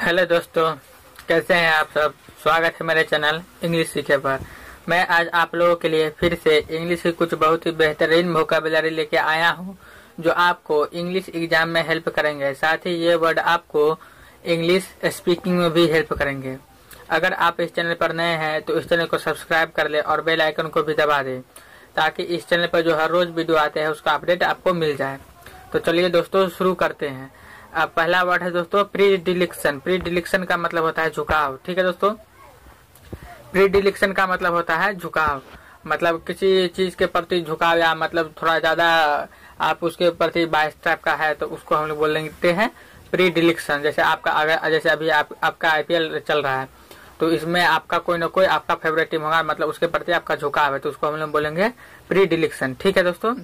Hello दोस्तों, कैसे हैं आप सब। स्वागत है मेरे चैनल इंग्लिश सीखे पर। मैं आज आप लोगों के लिए फिर से इंग्लिश की कुछ बहुत ही बेहतरीन वोकैबुलरी लेके आया हूं, जो आपको इंग्लिश एग्जाम में हेल्प करेंगे। साथ ही ये वर्ड आपको इंग्लिश स्पीकिंग में भी हेल्प करेंगे। अगर आप इस चैनल पर नए हैं तो इस चैनल को सब्सक्राइब कर ले और बेल आइकन को भी दबा दें, ताकि इस चैनल पर जो हर रोज वीडियो आते हैं उसका अपडेट आपको मिल जाए। तो चलिए दोस्तों शुरू करते हैं। अब पहला वर्ड है दोस्तों प्रीडिलेक्शन। प्रीडिलेक्शन का मतलब होता है झुकाव। ठीक है दोस्तों, प्रीडिलेक्शन का मतलब होता है झुकाव। मतलब किसी चीज के प्रति झुकाव, या मतलब थोड़ा ज्यादा आप उसके प्रति बायस टाइप का है तो उसको हम लोग बोलते हैं प्रीडिलेक्शन। जैसे जैसे अभी आपका आईपीएल चल रहा है तो इसमें आपका कोई ना कोई आपका फेवरेट टीम होगा, मतलब उसके प्रति आपका झुकाव है, तो उसको हम लोग बोलेंगे प्रीडिलेक्शन। ठीक है दोस्तों।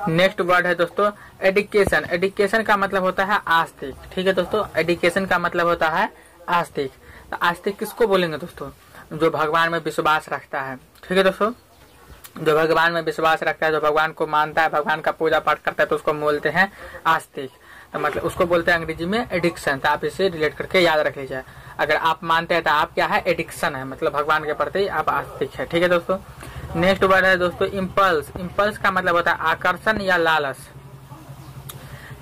नेक्स्ट वर्ड है दोस्तों एडिकेशन। एडिकेशन का मतलब होता है आस्तिक। ठीक है दोस्तों, एडिकेशन का मतलब होता है आस्तिक। तो आस्तिक किसको बोलेंगे दोस्तों? जो भगवान में विश्वास रखता है। ठीक है दोस्तों, जो भगवान में विश्वास रखता है, जो भगवान को मानता है, भगवान का पूजा पाठ करता है, तो उसको बोलते हैं आस्तिक। तो मतलब उसको बोलते हैं अंग्रेजी में एडिक्शन। तो आप इसे रिलेट करके याद रख लीजिए। अगर आप मानते हैं तो आप क्या है, एडिक्शन है, मतलब भगवान के प्रति आप आस्तिक है। ठीक है दोस्तों। नेक्स्ट वर्ड है दोस्तों इम्पल्स। इम्पल्स का मतलब होता है आकर्षण या लालच।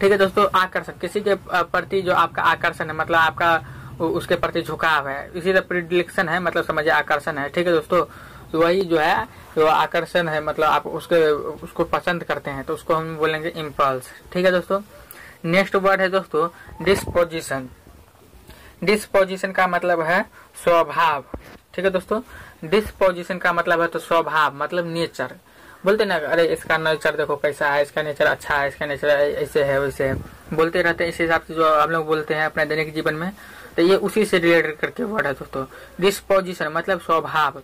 ठीक है दोस्तों, आकर्षण, किसी के प्रति जो आपका आकर्षण है, मतलब आपका उसके प्रति झुकाव है। इसी तरह प्रीडिलेक्शन है, मतलब समझिए आकर्षण है। ठीक है दोस्तों, तो वही जो है जो आकर्षण है, मतलब आप उसको पसंद करते हैं, तो उसको हम बोलेंगे इम्पल्स। ठीक है दोस्तों। नेक्स्ट वर्ड है दोस्तों डिस्पोजिशन। डिस्पोजिशन का मतलब है स्वभाव। ठीक है दोस्तों, डिस्पोजिशन का मतलब है तो स्वभाव, मतलब नेचर। बोलते ना, अरे इसका नेचर देखो कैसा है, इसका नेचर अच्छा है, इसका नेचर ऐसे है वैसे है, बोलते रहते हैं। इस हिसाब से जो हम लोग बोलते हैं अपने दैनिक जीवन में, तो ये उसी से रिलेटेड करके वर्ड है दोस्तों। डिस्पोजिशन मतलब स्वभाव,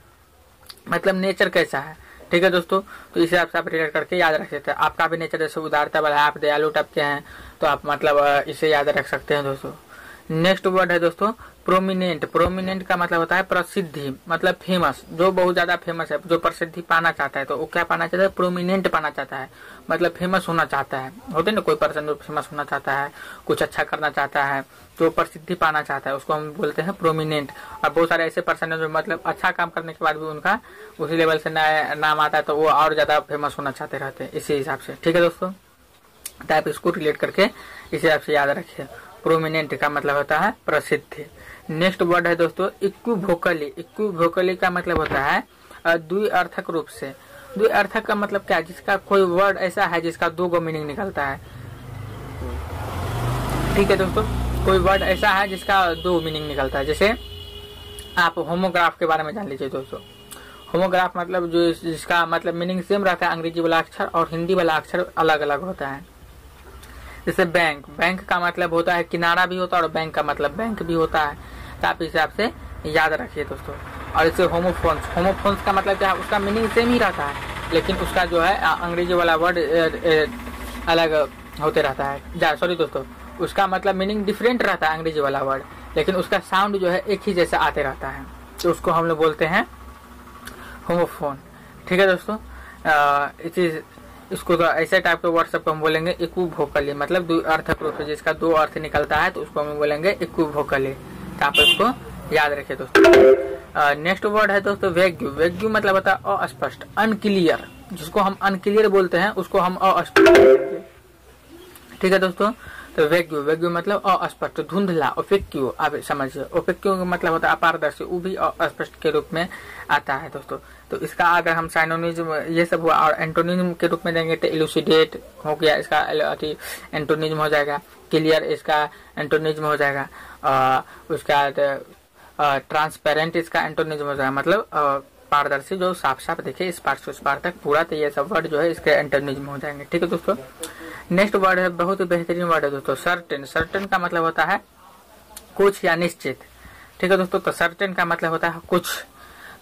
मतलब नेचर कैसा है। ठीक है दोस्तों, तो इस हिसाब से आप रिलेट करके याद रख सकते हैं। आपका भी नेचर जैसे उदारता वाला है, आप दयालु टाइप के हैं, तो आप मतलब इसे याद रख सकते हैं दोस्तों। नेक्स्ट वर्ड है दोस्तों प्रोमिनेंट। प्रोमिनेंट का मतलब होता है प्रसिद्धि, मतलब फेमस, जो बहुत ज्यादा फेमस है, जो प्रसिद्धि पाना चाहता है, तो वो क्या पाना चाहता है, प्रोमिनेंट पाना चाहता है, मतलब फेमस होना चाहता है। होते ना कोई पर्सन जो फेमस होना चाहता है, कुछ अच्छा करना चाहता है, जो प्रसिद्धि पाना चाहता है, उसको हम बोलते हैं प्रोमिनेंट। और बहुत सारे ऐसे पर्सन है जो मतलब अच्छा काम करने के बाद भी उनका उसी लेवल से नाम आता है, तो वो और ज्यादा फेमस होना चाहते रहते हैं इसी हिसाब से। ठीक है दोस्तों, तो आप इसको रिलेट करके इस हिसाब से याद रखिए। प्रोमिनेंट का मतलब होता है प्रसिद्ध। नेक्स्ट वर्ड है दोस्तों इक्विवोकली। इक्विवोकली का मतलब होता है द्विअर्थक रूप से। द्विअर्थक का मतलब क्या, जिसका कोई वर्ड ऐसा है जिसका दो गो मीनिंग निकलता है। ठीक है दोस्तों, कोई वर्ड ऐसा है जिसका दो मीनिंग निकलता है। जैसे आप होमोग्राफ के बारे में जान लीजिए दोस्तों। होमोग्राफ मतलब जो जिसका मतलब मीनिंग सेम रहता है, अंग्रेजी वाला अक्षर और हिंदी वाला अक्षर अलग अलग होता है। जैसे बैंक, बैंक का मतलब होता है किनारा भी होता है, और बैंक का मतलब बैंक भी होता है। तो आप इस हिसाब से याद रखिए दोस्तों। और जैसे होमोफोन्स, होमोफोन्स का मतलब क्या है, उसका मीनिंग सेम ही रहता है, लेकिन उसका जो है अंग्रेजी वाला वर्ड अलग होते रहता है। सॉरी दोस्तों, उसका मतलब मीनिंग डिफरेंट रहता है अंग्रेजी वाला वर्ड, लेकिन उसका साउंड जो है एक ही जैसा आते रहता है, तो उसको हम लोग बोलते हैं होमोफोन। ठीक है दोस्तों, इसको तो ऐसे टाइप के वर्ड सबको हम बोलेंगे इक्विवोकली, मतलब द्विअर्थक रूप से जिसका दो अर्थ निकलता है, तो उसको हम बोलेंगे इक्विवोकली। तो आप इसको याद रखिए दोस्तों। नेक्स्ट वर्ड है दोस्तों वेग्यू। वेग्यू मतलब होता है अस्पष्ट, अनक्लियर। जिसको हम अनक्लियर बोलते हैं उसको हम अस्पष्ट बोलेंगे। ठीक है दोस्तों, तो वेग्यू, वेग्यू मतलब अस्पष्ट, धुंधला। ओपेक्यू आप समझिए, ओपेक्यू का मतलब होता है अपारदर्शी, वो भी अस्पष्ट के रूप में आता है दोस्तों। तो इसका अगर हम साइनोनिज्म ये सब हुआ, और एंटोनिज्म के रूप में देंगे तो इलुसिडेट हो गया, इसका एंटोनिज्म हो जाएगा। क्लियर इसका एंटोनिज्म हो जाएगा। उसका ट्रांसपेरेंट इसका एंटोनिज्म हो जाएगा, मतलब पारदर्शी, जो साफ साफ देखे इस पार से उस पार तक पूरा, तो ये सब वर्ड जो है इसके एंटोनिज्म हो जाएंगे। ठीक है दोस्तों। नेक्स्ट वर्ड है बहुत ही बेहतरीन वर्ड है दोस्तों सर्टेन। सर्टेन का मतलब होता है कुछ या निश्चित। ठीक है दोस्तों, तो सर्टेन का मतलब होता है कुछ,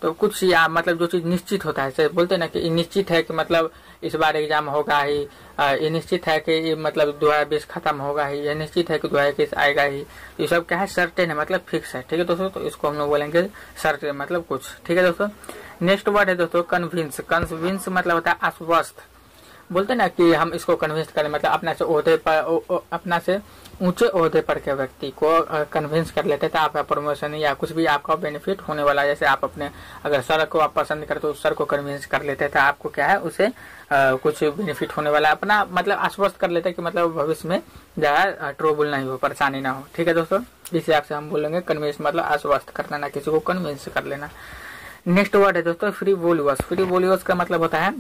तो कुछ या मतलब जो चीज निश्चित होता है। जैसे बोलते हैं ना कि निश्चित है कि मतलब इस बार एग्जाम होगा ही, ये निश्चित है कि मतलब 2020 खत्म होगा ही, ये निश्चित है कि 2021 आएगा ही। ये सब क्या है, सर्टेन है, मतलब फिक्स है। ठीक है दोस्तों, तो इसको हम लोग बोलेंगे सर्टेन, मतलब कुछ। ठीक है दोस्तों। नेक्स्ट वर्ड है दोस्तों कन्विंस। कन्विंस मतलब होता है आश्वस्त, बोलते ना कि हम इसको कन्विंस करें, मतलब अपना से ओहदे पर, अपना से ऊंचे ओहदे पर के व्यक्ति को कन्विंस कर लेते थे आपका प्रमोशन या कुछ भी आपका बेनिफिट होने वाला। जैसे आप अपने अगर सर को आप पसंद करते तो सर को कन्विंस कर लेते थे आपको क्या है उसे कुछ बेनिफिट होने वाला, अपना मतलब आश्वस्त कर लेते कि मतलब भविष्य में ज्यादा ट्रबल नहीं हो, परेशानी ना हो। ठीक है दोस्तों, इस हिसाब से हम बोलेंगे कन्विंस मतलब आश्वस्त कर लेना, किसी को कन्विंस कर लेना। नेक्स्ट वर्ड है दोस्तों फ्रीवोलुअस। फ्रीवोलुअस का मतलब होता है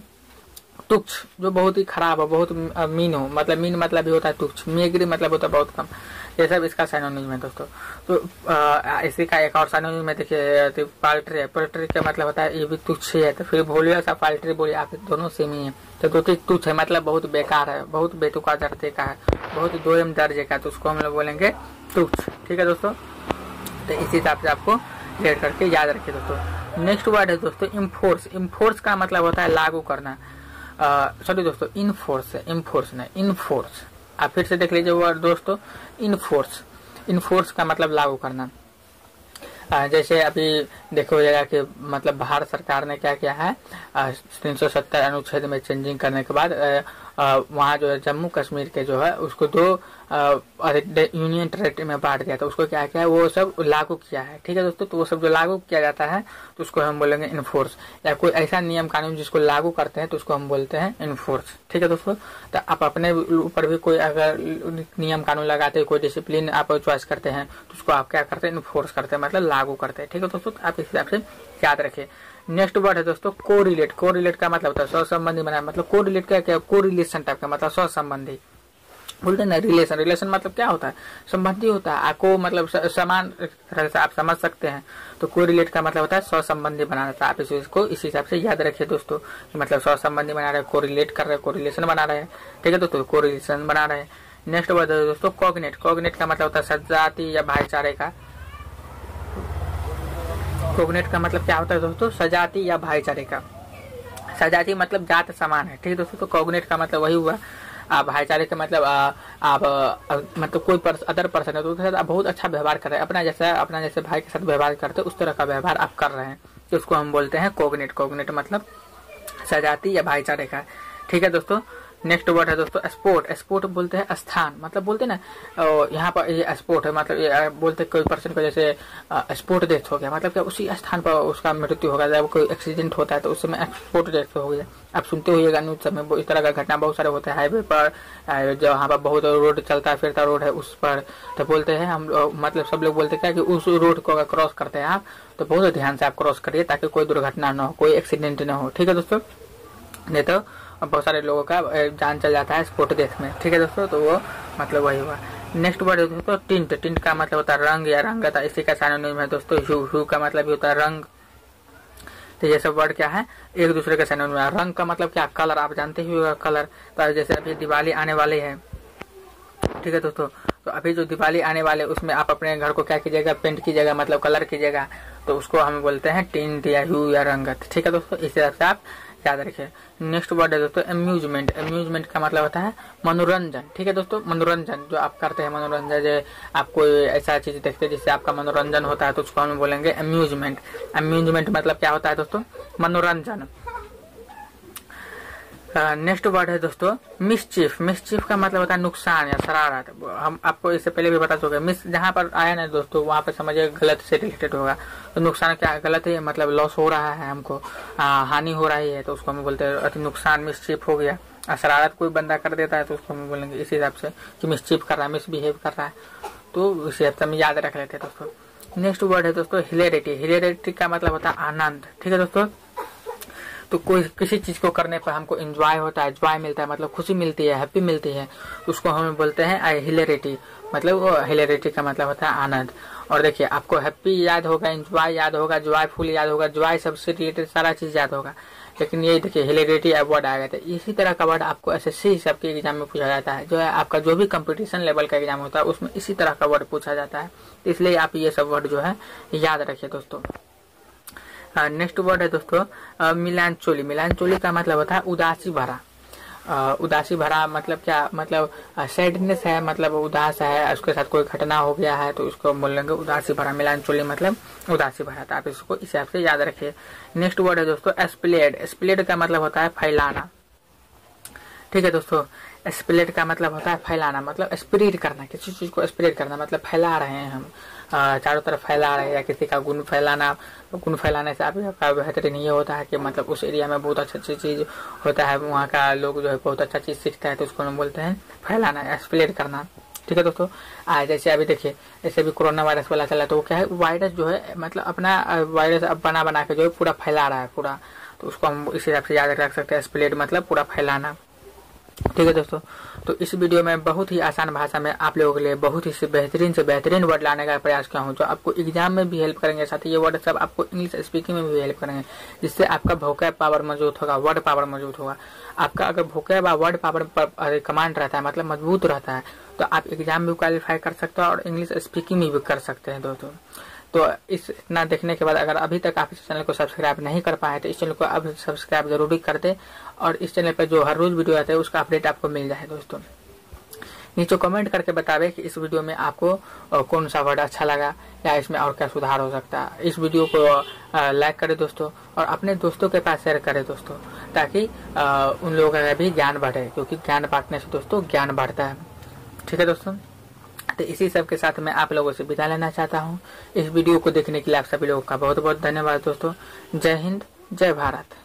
तुच्छ, जो बहुत ही खराब हो, बहुत मीन हो, मतलब मीन मतलब भी होता है तुच्छ, मेगरी मतलब होता है बहुत कम। ये सब इसका साइनोनिम है दोस्तों। तो इसी का एक और साइनोनिम है, देखिए पाल्ट्री है। पाल्ट्री का मतलब होता है ये भी तुच्छ है, तो फिर बोलिए सब पाल्ट्री बोलिए आप दोनों सेम ही है। तो दोस्तों तुच्छ है मतलब बहुत बेकार है, बहुत बेतुका दर्जे का है, बहुत दोयम दर्जे का, तो उसको हम लोग बोलेंगे तुच्छ। ठीक है दोस्तों, तो इसी हिसाब से आपको रेड करके याद रखिए दोस्तों। नेक्स्ट वर्ड है दोस्तों इनफोर्स। इनफोर्स का मतलब होता है लागू करना। सॉरी दोस्तों, इनफोर्स है, इनफोर्स नहीं, इनफोर्स। आप फिर से देख लीजिए वर्ड दोस्तों, इनफोर्स। इनफोर्स का मतलब लागू करना। जैसे अभी देखो जाएगा कि मतलब भारत सरकार ने क्या किया है, 370 अनुच्छेद में चेंजिंग करने के बाद वहाँ जो है जम्मू कश्मीर के जो है उसको 2 यूनियन टेरिटरी में बांट दिया था। उसको क्या किया है, वो सब लागू किया है। ठीक है दोस्तों, तो वो सब जो लागू किया जाता है तो उसको हम बोलेंगे इनफोर्स, या कोई ऐसा नियम कानून जिसको लागू करते हैं तो उसको हम बोलते हैं इनफोर्स। ठीक है दोस्तों, तो आप अपने ऊपर भी कोई अगर नियम कानून लगाते हैं, कोई डिसिप्लिन आप चॉइस करते हैं तो उसको आप क्या करते हैं, इनफोर्स करते हैं, मतलब लागू करते हैं। ठीक है दोस्तों, आप इस हिसाब से याद रखें। नेक्स्ट वर्ड है दोस्तों कोरिलेट। कोरिलेट का मतलब होता है सहसंबंधी बनाना, मतलब कोरिलेट का क्या, कोरिलेशन टाइप का, मतलब सहसंबंधी बोलते हैं ना। रिलेशन, रिलेशन मतलब क्या होता है, संबंधी होता है, आपको मतलब समान तरह से आप समझ सकते हैं। तो कोरिलेट का मतलब होता है सहसंबंधी बनाना था। आप इसको इस हिसाब से याद रखिए दोस्तों, कि मतलब सहसंबंधी बना रहे हैं, कोरिलेट कर रहे हैं, कोरिलेशन बना रहे हैं। ठीक है दोस्तों, कोरिलेशन बना रहे हैं। नेक्स्ट वर्ड है दोस्तों कॉग्नेट। कॉग्नेट का मतलब होता है सजाती या भाईचारे का। कोग्नेट का मतलब क्या होता है दोस्तों, सजाती या भाईचारे का। सजाती मतलब जात समान है। ठीक है दोस्तों, तो कोग्नेट का मतलब वही हुआ। भाईचारे का मतलब आप मतलब कोई अदर पर्सन है तो उसके साथ आप बहुत अच्छा व्यवहार कर रहे हैं, अपना जैसे भाई के साथ व्यवहार करते हैं उस तरह का व्यवहार आप कर रहे हैं, तो उसको हम बोलते हैं कोग्नेट। कोग्नेट मतलब सजाती या भाईचारे का। ठीक है दोस्तों, नेक्स्ट वर्ड है दोस्तों स्पोर्ट। स्पोर्ट बोलते हैं स्थान, मतलब बोलते हैं ना यहाँ पर ये स्पोर्ट है, मतलब ये बोलते कोई पर्सन को जैसे स्पोर्ट डेथ हो गया, मतलब क्या उसी स्थान पर उसका मृत्यु होगा। जब कोई एक्सीडेंट होता है तो उस समय स्पोर्ट डेथ हो गया। आप सुनते होइएगा न्यूज समय इस तरह का घटना बहुत सारे होते हैं हाईवे पर, जहाँ पर बहुत रोड चलता फिरता रोड है उस पर, तो बोलते हैं हम मतलब सब लोग बोलते हैं कि उस रोड को अगर क्रॉस करते हैं आप तो बहुत ध्यान से आप क्रॉस करिए ताकि कोई दुर्घटना न हो, कोई एक्सीडेंट न हो। ठीक है दोस्तों, नहीं तो बहुत सारे लोगों का जान चल जाता है स्पोर्ट डेथ में। ठीक है दोस्तों, तो वो मतलब वही हुआ। नेक्स्ट वर्ड है दोस्तों टिंट। टिंट का मतलब होता है रंग या रंगता, इसी का साइनोनिम है दोस्तों ह्यू। ह्यू का मतलब भी होता है रंग। तो ये सब वर्ड क्या है, एक दूसरे का साइनोनिम है। रंग का मतलब क्या, कलर, आप जानते ही होगा कलर। तो जैसे अभी दिवाली आने वाली है, ठीक है दोस्तों, तो अभी जो दिवाली आने वाले उसमें आप अपने घर को क्या कीजिएगा, पेंट कीजिएगा, मतलब कलर कीजिएगा, तो उसको हम बोलते हैं टिंट या ह्यू या रंगत। ठीक है दोस्तों, इस हिसाब से आप याद रखिए। नेक्स्ट वर्ड है दोस्तों अम्यूजमेंट। अम्यूजमेंट का मतलब होता है मनोरंजन। ठीक है दोस्तों, मनोरंजन जो आप करते हैं, मनोरंजन जो आप कोई ऐसा चीज देखते हैं जिससे आपका मनोरंजन होता है तो उसको हम बोलेंगे अम्यूजमेंट। अम्यूजमेंट मतलब क्या होता है दोस्तों, मनोरंजन। नेक्स्ट वर्ड है दोस्तों मिसचीफ। मिसचीफ का मतलब होता है नुकसान या शरारत। हम आपको इससे पहले भी बता चुके, मिस जहाँ पर आया ना दोस्तों वहाँ पर समझिए गलत से रिलेटेड होगा। तो नुकसान क्या, गलत है, मतलब लॉस हो रहा है हमको, हानि हो रही है, तो उसको हम बोलते हैं नुकसान, मिसचीफ हो गया। शरारत कोई बंदा कर देता है तो उसको हम बोलेंगे इस हिसाब से कि मिसचीफ कर रहा है, मिसबिहेव कर रहा है, तो इस हिसाब से हम याद रख लेते हैं दोस्तों। नेक्स्ट वर्ड है दोस्तों हिलेरिटी। हिलेरिटी का मतलब होता है आनंद। ठीक है दोस्तों, तो कोई किसी चीज को करने पर हमको एंजॉय होता है, जॉय मिलता है, मतलब खुशी मिलती है, हैप्पी मिलती है, उसको हम बोलते हैं हिलेरिटी। मतलब वो हिलेरिटी का मतलब होता है आनंद। और देखिए आपको हैप्पी याद होगा, एंजॉय याद होगा, जॉयफुल याद होगा, जॉय सबसे रिलेटेड सारा चीज याद होगा, लेकिन ये देखिए हिलेरिटी वर्ड आ गया था। इसी तरह का वर्ड आपको SSC सब के एग्जाम में पूछा जाता है, जो है आपका जो भी कंपटीशन लेवल का एग्जाम होता है उसमें इसी तरह का वर्ड पूछा जाता है, इसलिए आप ये सब वर्ड जो है याद रखिए दोस्तों। नेक्स्ट वर्ड है दोस्तों मिलानचोली। मिलानचोली का मतलब होता है उदासी भरा। उदासी भरा मतलब क्या, मतलब सैडनेस है, मतलब उदास है, उसके साथ कोई घटना हो गया है तो उसको बोलेंगे उदासी भरा। मिलानचोली मतलब उदासी भरा, तो आप इसको इस हिसाब से याद रखिए। नेक्स्ट वर्ड है दोस्तों स्प्लेड। स्प्लेड का मतलब होता है फैलाना। ठीक है दोस्तों। स्प्रेड का मतलब होता है फैलाना, मतलब स्प्रेड करना, किसी चीज को स्प्रेड करना मतलब फैला रहे हैं हम, चारों तरफ फैला रहे हैं, या किसी का गुण फैलाना। गुण फैलाने से आपका बेहतरीन ये होता है कि मतलब उस एरिया में बहुत अच्छी चीज होता है, वहाँ का लोग जो है बहुत अच्छा चीज सीखता है, तो उसको हम बोलते हैं फैलाना, स्प्रेड करना। ठीक है दोस्तों। जैसे अभी देखिए, जैसे भी कोरोना वायरस वाला चला, तो वो क्या है, वायरस जो है मतलब अपना वायरस अब बना के जो है पूरा फैला रहा है पूरा, तो उसको हम इस हिसाब से याद रख सकते हैं, स्प्रेड मतलब पूरा फैलाना। ठीक है दोस्तों। तो इस वीडियो में बहुत ही आसान भाषा में आप लोगों के लिए बहुत ही से बेहतरीन वर्ड लाने का प्रयास किया हूँ, जो आपको एग्जाम में भी हेल्प करेंगे, साथ ही ये वर्ड सब आपको इंग्लिश स्पीकिंग में भी हेल्प करेंगे, जिससे आपका वोकैब पावर मौजूद होगा, वर्ड पावर मौजूद होगा। आपका अगर वोकैब वर्ड पावर कमांड रहता है, मतलब मजबूत रहता है, तो आप एग्जाम में क्वालिफाई कर सकते हो और इंग्लिश स्पीकिंग में भी कर सकते हैं दोस्तों। तो इस इतना देखने के बाद अगर अभी तक आप इस चैनल को सब्सक्राइब नहीं कर पाए तो इस चैनल को अब सब्सक्राइब जरूरी कर दे, और इस चैनल पर जो हर रोज वीडियो आता है उसका अपडेट आपको मिल जाए दोस्तों। नीचे कमेंट करके बतावे कि इस वीडियो में आपको कौन सा वर्ड अच्छा लगा या इसमें और क्या सुधार हो सकता है। इस वीडियो को लाइक करें दोस्तों, और अपने दोस्तों के पास शेयर करें दोस्तों, ताकि उन लोगों का भी ज्ञान बढ़े, क्योंकि ज्ञान बांटने से दोस्तों ज्ञान बढ़ता है। ठीक है दोस्तों। तो इसी सब के साथ मैं आप लोगों से विदा लेना चाहता हूँ। इस वीडियो को देखने के लिए आप सभी लोगों का बहुत बहुत धन्यवाद दोस्तों। जय हिंद, जय भारत।